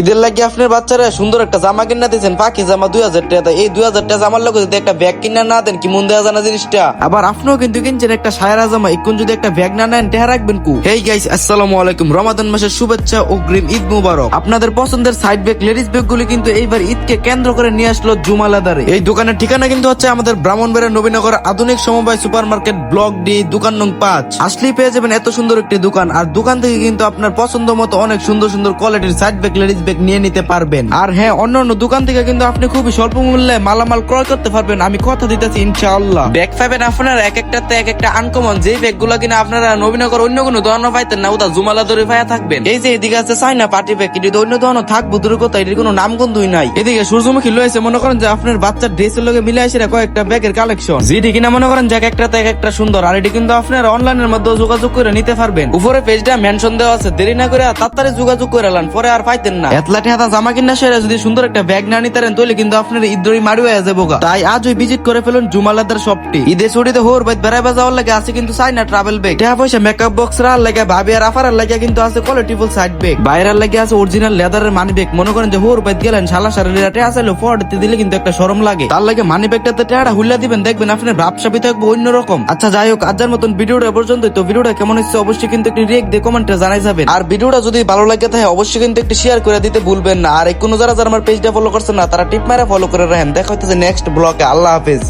ঈদের লাগে আপনার বাচ্চারা সুন্দর একটা জামা কিনা দিয়েছেন, পাখি জামা 2000 টাকা। এই 2000 টাকা জামার লোক যদি একটা ব্যাগ কিনা না দেন কি মন দেওয়া জানা জিনিসটা। আবার আপনিও কিন্তু কিনছেন একটা সায়রা জামা, এখন যদি একটা ব্যাগ না নেন টেহা রাখবেন কু। হেই গাইস, আসসালামু আলাইকুম। রমাদান মাসের শুভেচ্ছা, অগ্রিম ঈদ মুবারক। আপনাদের পছন্দের সাইড ব্যাগ, লেডিস ব্যাগ গুলি কিন্তু এইবার ঈদকে কেন্দ্র করে নিয়ে আসলো জুমালাদারে। এই দোকানের ঠিকানা কিন্তু হচ্ছে আমাদের ব্রাহ্মণবাড়িয়া নবীনগর আধুনিক সমবায় সুপার মার্কেট, ব্লক ডি, দোকান নং 5। আসলেই পেয়ে যাবেন এত সুন্দর একটি দোকান। আর দোকান থেকে কিন্তু আপনার পছন্দ মতো অনেক সুন্দর সুন্দর কোয়ালিটির সাইড ব্যাগ, লেডিস ব্যাগ নিয়ে নিতে পারবেন। আর হ্যাঁ, অন্যান্য দোকান থেকে কিন্তু আপনি খুবই স্বল্প মূল্যে মালামাল ক্রয় করতে পারবেন, আমি কথা দিতেছি ইনশাআল্লাহ। ব্যাগ পাবেন আপনারা এক একটাতে এক একটা আনকমন, যে ব্যাগ গুলা কিনা আপনারা নবীনগর অন্য কোনো দোকানে পাইতেন না, ওটা জুমালাদারে পাইয়া থাকবেন। এই যে এদিকে আছে চাইনা পার্টি ব্যাগ, কিন্তু অন্য দোকানে থাকবো দূর কথা, এটির কোনো নাম গন্ধই নাই। এদিকে সূর্যমুখী লয়েছে, মনে করেন যে আপনার বাচ্চার ড্রেসের লগে মিলে আসে কয়েকটা ব্যাগের কালেকশন, যেটি কিনা মনে করেন যে এক একটাতে এক একটা সুন্দর। আর এটি কিন্তু আপনারা অনলাইনের মধ্যে যোগাযোগ করে নিতে পারবেন। উপরে পেজটা মেনশন দেওয়া আছে, দেরি না করে তাড়াতাড়ি যোগাযোগ করে এলান, পরে আর পাইতেন না। এতলাটি হাতা জামা কিনা সেরা যদি সুন্দর একটা ব্যাগ না নিতে পারেন তাহলে কিন্তু আপনার ঈদরি মারি হয়ে যাবো। তাই আজই ভিজিট করে ফেলুন জুমালাদার শপটি। ঈদের ছুটিতে হোর বাইত বেড়াইবা যাওয়ার লাগে আছে কিন্তু চাইনা ট্রাভেল ব্যাগ, টাকা পয়সা মেকআপ বক্স রার লাগে, ভাবি আর আফারের লাগে কিন্তু আছে কোয়ালিটিফুল সাইড ব্যাগ, বাইরের লাগে আছে অরিজিনাল লেদারের মানি ব্যাগ। মনে করেন যে হোর বাইত গেলেন শালা শাড়ির রাতে আসলে ফোর্ডতে দিলে কিন্তু একটা শরম লাগে, তার লাগে মানি ব্যাগটাতে টাকা হুল্লা দিবেন, দেখবেন আপনার ব্যবসাবি থাকবে অন্যরকম। আচ্ছা যাই হোক, আজকের মতন ভিডিওটা পর্যন্ত। তো ভিডিওটা কেমন হচ্ছে অবশ্যই কিন্তু একটি রিয়েক্ট দিয়ে কমেন্টে জানাই যাবেন। আর ভিডিওটা যদি ভালো লাগে থাকে অবশ্যই কিন্তু একটু শেয়ার করে দিতে ভুলবেন না। আর কোনো যারা আমার পেজটা ফলো করছেন না তারা টিপ মারা ফলো করে রাখেন। দেখা হইতেছে নেক্সট ব্লগে। আল্লাহ হাফেজ।